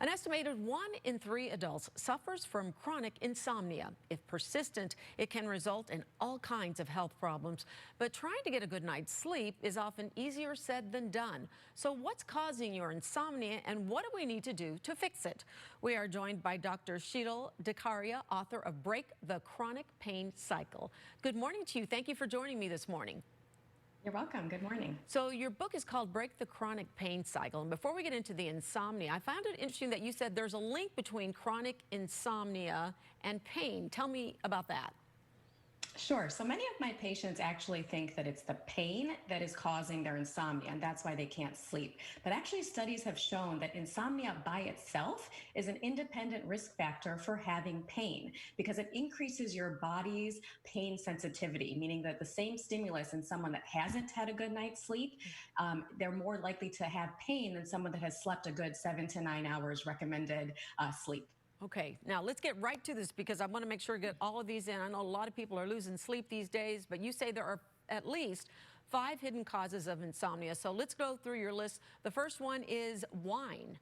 An estimated 1 in 3 adults suffers from chronic insomnia. If persistent, it can result in all kinds of health problems. But trying to get a good night's sleep is often easier said than done. So what's causing your insomnia and what do we need to do to fix it? We are joined by Dr. Sheetal DeCaria, author of Break the Chronic Pain Cycle. Good morning to you. Thank you for joining me this morning. You're welcome. Good morning. So your book is called Break the Chronic Pain Cycle. And before we get into the insomnia, I found it interesting that you said there's a link between chronic insomnia and pain. Tell me about that. Sure. So many of my patients actually think that it's the pain that is causing their insomnia, and that's why they can't sleep. But actually, studies have shown that insomnia by itself is an independent risk factor for having pain because it increases your body's pain sensitivity, meaning that the same stimulus in someone that hasn't had a good night's sleep, they're more likely to have pain than someone that has slept a good 7 to 9 hours recommended sleep. Okay, now let's get right to this because I want to make sure to get all of these in. I know a lot of people are losing sleep these days, but you say there are at least 5 hidden causes of insomnia. So let's go through your list. The first one is wine.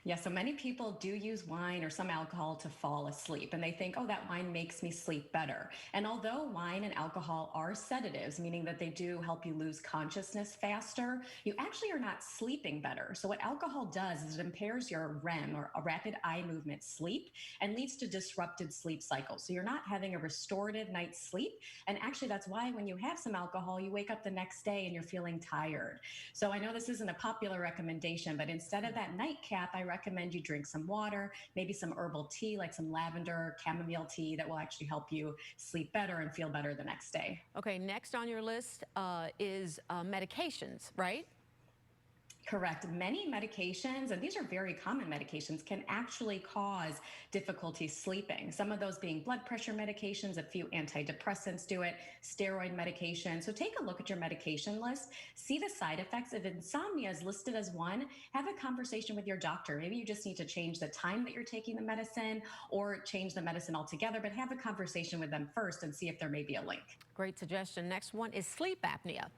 Yeah, so many people do use wine or some alcohol to fall asleep, and they think, oh, that wine makes me sleep better. And although wine and alcohol are sedatives, meaning that they do help you lose consciousness faster, you actually are not sleeping better. So what alcohol does is it impairs your REM, or a rapid eye movement sleep, and leads to disrupted sleep cycles. So you're not having a restorative night's sleep. And actually, that's why when you have some alcohol, you wake up the next day and you're feeling tired. So I know this isn't a popular recommendation, but instead of that nightcap, I recommend you drink some water, maybe some herbal tea like some lavender, chamomile tea that will actually help you sleep better and feel better the next day. Okay, next on your list is medications, right? Correct. Many medications, and these are very common medications, can actually cause difficulty sleeping. Some of those being blood pressure medications, a few antidepressants do it, steroid medication. So take a look at your medication list, see the side effects. If insomnia is listed as one, have a conversation with your doctor. Maybe you just need to change the time that you're taking the medicine or change the medicine altogether, but have a conversation with them first and see if there may be a link. Great suggestion. Next one is sleep apnea.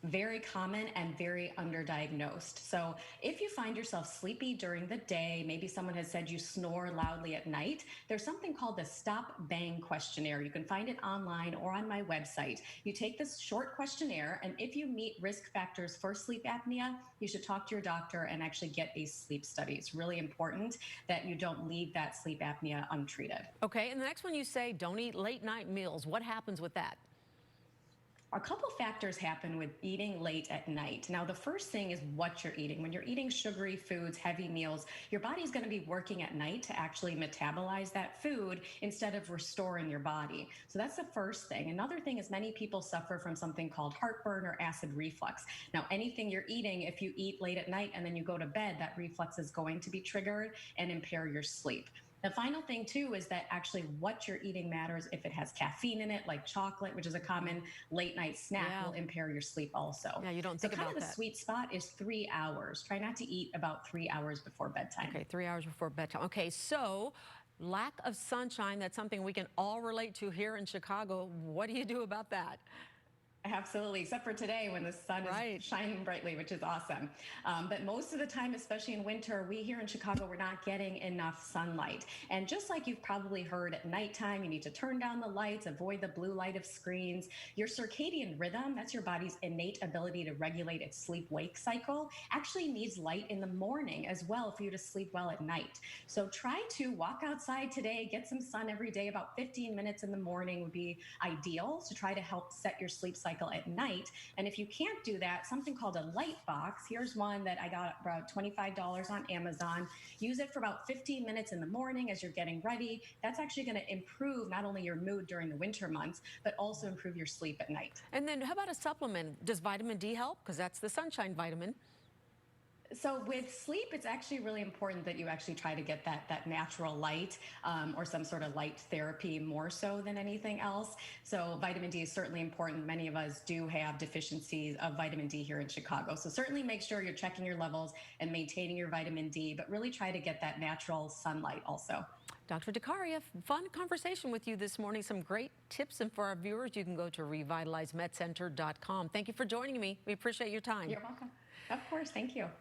Very common and very underdiagnosed. So if you find yourself sleepy during the day, maybe someone has said you snore loudly at night, there's something called the Stop Bang questionnaire. You can find it online or on my website. You take this short questionnaire, and if you meet risk factors for sleep apnea, you should talk to your doctor and actually get a sleep study. It's really important that you don't leave that sleep apnea untreated. Okay, and the next one you say don't eat late night meals. What happens with that? A couple factors happen with eating late at night. Now, the first thing is what you're eating. When you're eating sugary foods, heavy meals, your body's going to be working at night to actually metabolize that food instead of restoring your body. So that's the first thing. Another thing is many people suffer from something called heartburn or acid reflux. Now, anything you're eating, if you eat late at night and then you go to bed, that reflux is going to be triggered and impair your sleep. The final thing, too, is that actually what you're eating matters. If it has caffeine in it, like chocolate, which is a common late night snack, will impair your sleep also. Yeah, you don't think about that. So kind of the sweet spot is 3 hours. Try not to eat about 3 hours before bedtime. Okay, 3 hours before bedtime. Okay, so lack of sunshine, that's something we can all relate to here in Chicago. What do you do about that? Absolutely, except for today when the sun is shining brightly, which is awesome. But most of the time, especially in winter, we here in Chicago, we're not getting enough sunlight. And just like you've probably heard at nighttime, you need to turn down the lights, avoid the blue light of screens. Your circadian rhythm, that's your body's innate ability to regulate its sleep-wake cycle, actually needs light in the morning as well for you to sleep well at night. So try to walk outside today, get some sun every day. About 15 minutes in the morning would be ideal to try to help set your sleep cycle at night. And if you can't do that, something called a light box. Here's one that I got about $25 on Amazon. Use it for about 15 minutes in the morning as you're getting ready. That's actually going to improve not only your mood during the winter months, but also improve your sleep at night. And then how about a supplement? Does vitamin D help? Because that's the sunshine vitamin. So with sleep, it's actually really important that you actually try to get that natural light or some sort of light therapy more so than anything else. So vitamin D is certainly important. Many of us do have deficiencies of vitamin D here in Chicago. So certainly make sure you're checking your levels and maintaining your vitamin D, but really try to get that natural sunlight also. Dr. DeCaria, fun conversation with you this morning. Some great tips, and for our viewers, you can go to revitalizemedcenter.com. Thank you for joining me. We appreciate your time. You're welcome. Of course. Thank you.